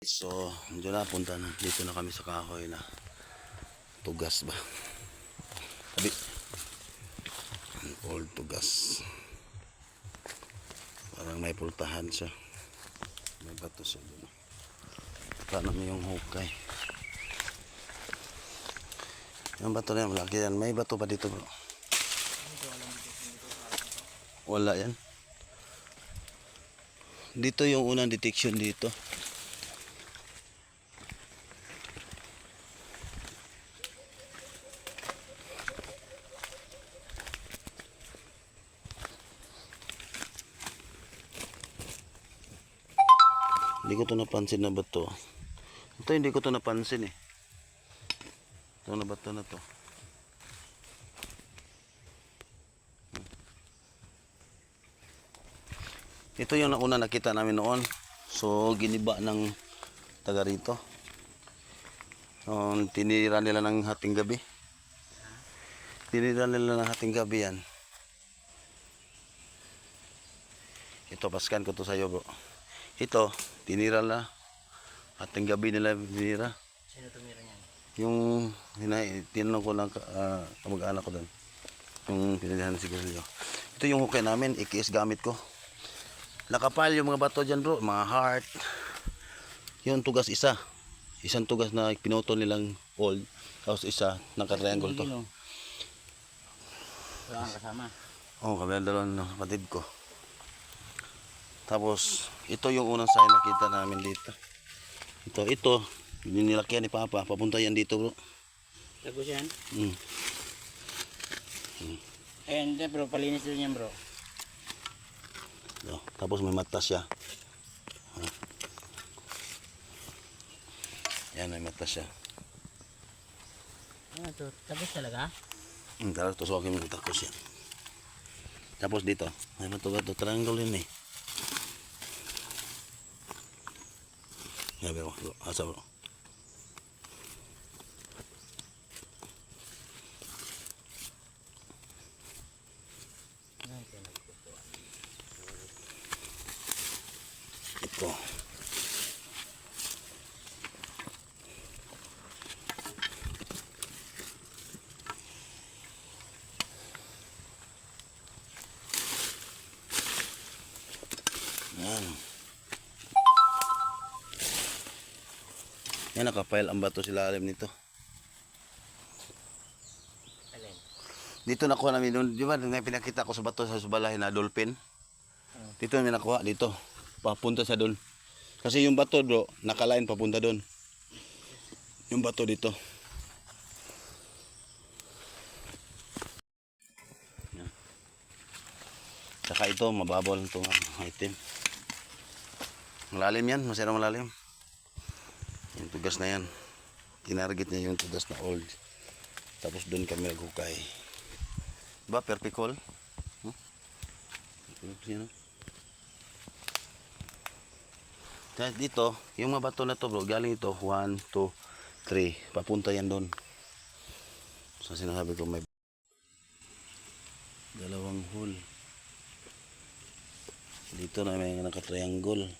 So, dito na, punta na. Dito na kami sa kahoy na tugas ba? Sabi, old tugas. Parang may pultahan siya. May bato siya doon. Paano mo yung hukay? Yung bato na yan, malaki yan. May bato pa dito bro. Wala yan. Dito yung unang detection dito. Hindi ko to napansin na bato. Ito hindi ko to napansin eh. Ito na bato na to. Ito yung una nakita namin noon. So giniba ng taga rito. So, tinira nila ng hating gabi. Tinira nila ng hating gabi yan. Ito, paskan ko to sa'yo bro. Ito, tinira na. Hating gabi nila tinira. Sino tumira niyan? Yung tinanong ko lang kamag-anak ko doon. Yung pinilihan siguro nyo. Ito yung hukay namin, ikis gamit ko. Nakapal yung mga bato dyan bro, mga heart. Yung tugas isa. Isang tugas na pinutol nilang old. Tapos isa, naka-triangle to. Wala kang kasama. Oo, kami ang dalawang kapatid ko. Tapos, ito yung unang sign nakita namin dito. Ito, nilakyan ni Papa. Papunta yan dito bro. Tapos yan? Hmm. Ayan, bro, palinis din yan bro. Tapos may mata siya. Yan, may mata siya. Ano to? Tapos talaga? Tapos tusokin mo tapos yan. Tapos dito, may matugat to. Triangle yun eh. Yan bro, asa bro. Ito. Yan. Yan, nakapile ang bato sila alim nito. Alin? Dito nakuha namin doon, di ba, pinakita ko sa bato sa subalahin na dolphin. Dito namin nakuha, dito. Papunta sa doon. Kasi yung bato bro, nakalain papunta doon. Yung bato dito. Yan. Saka ito, mababaw lang itong item. Malalim yan, masyadong malalim. Yung tugas na yan. Tinarget niya yung tugas na old. Tapos doon kami naghukay. Diba, perfect hole? Yan. Dito, yung mga bato na to bro, galing ito, 1, 2, 3. Papunta yan doon. So sinasabi ko may dalawang hole. Dito na may naka-triangle.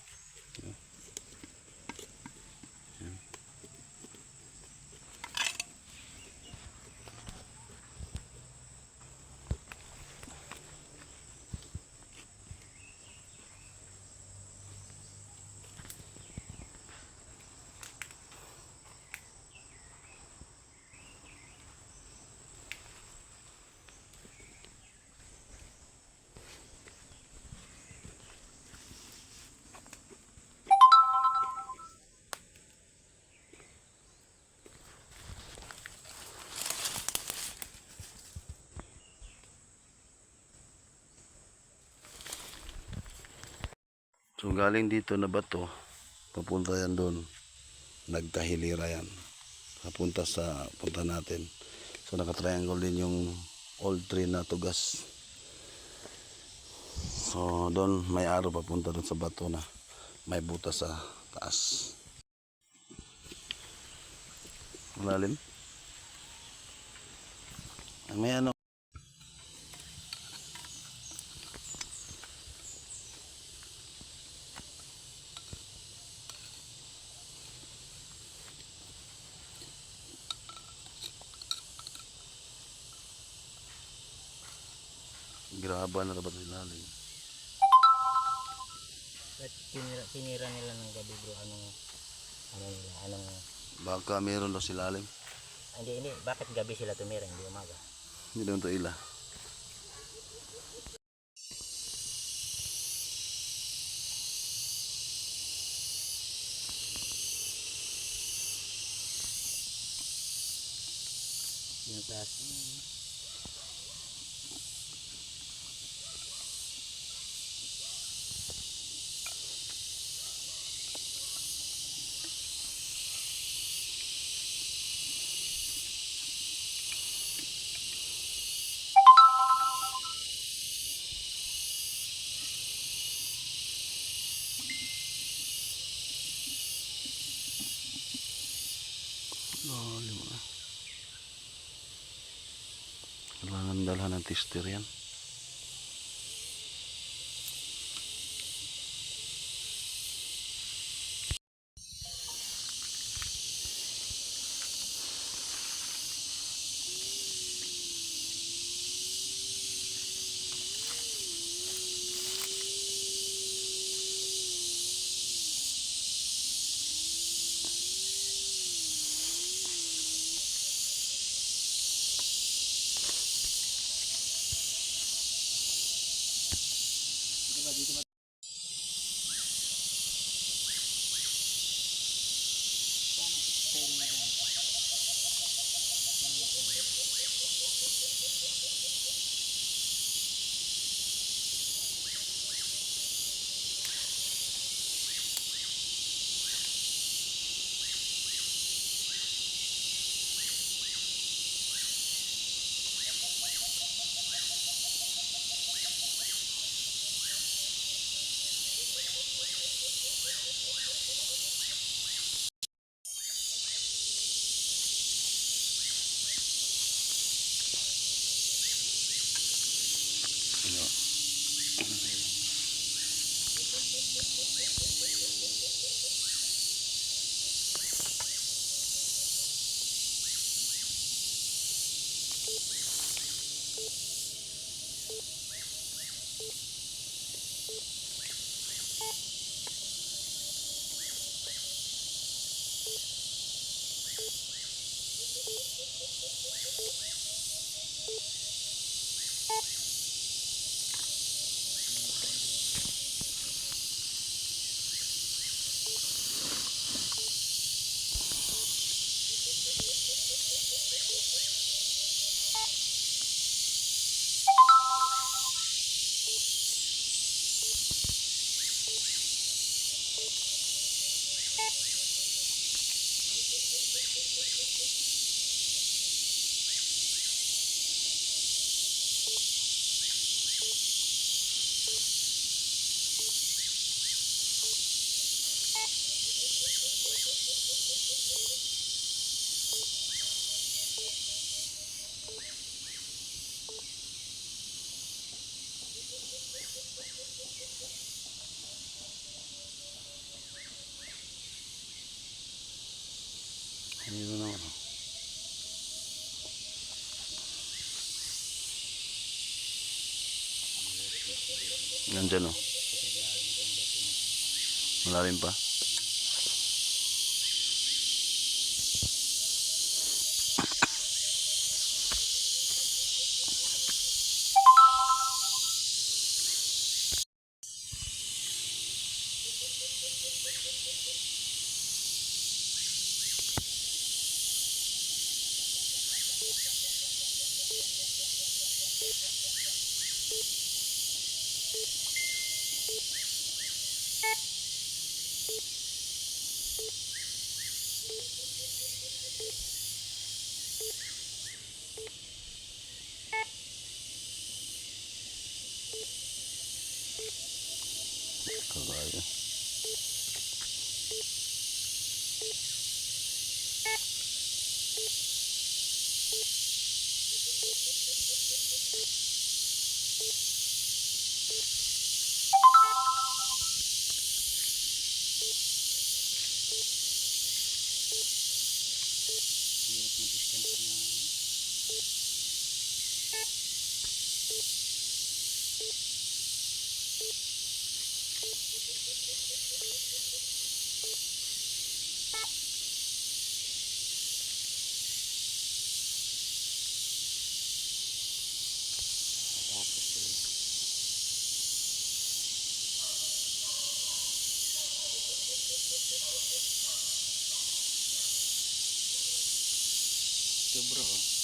So galing dito na bato, papunta yan doon. Nagkahilira yan. Papunta sa punta natin. So naka-triangle din yung old tree na tugas. So doon may araw papunta doon sa bato na may butas sa taas. Malalim. May ano. Graba na ba ito ilalim? Ba't tinira nila ng gabi bro? Anong Baka meron daw silalim. hindi, bakit gabi sila tumira, hindi umaga? Hindi naman ito ila. Yung taas. Lalim ah. Kailangan dalhan ng tester yan. Ayun na ano. Nandyan o. Malalim pa. Kagaya. Tapos yun. Ito bro.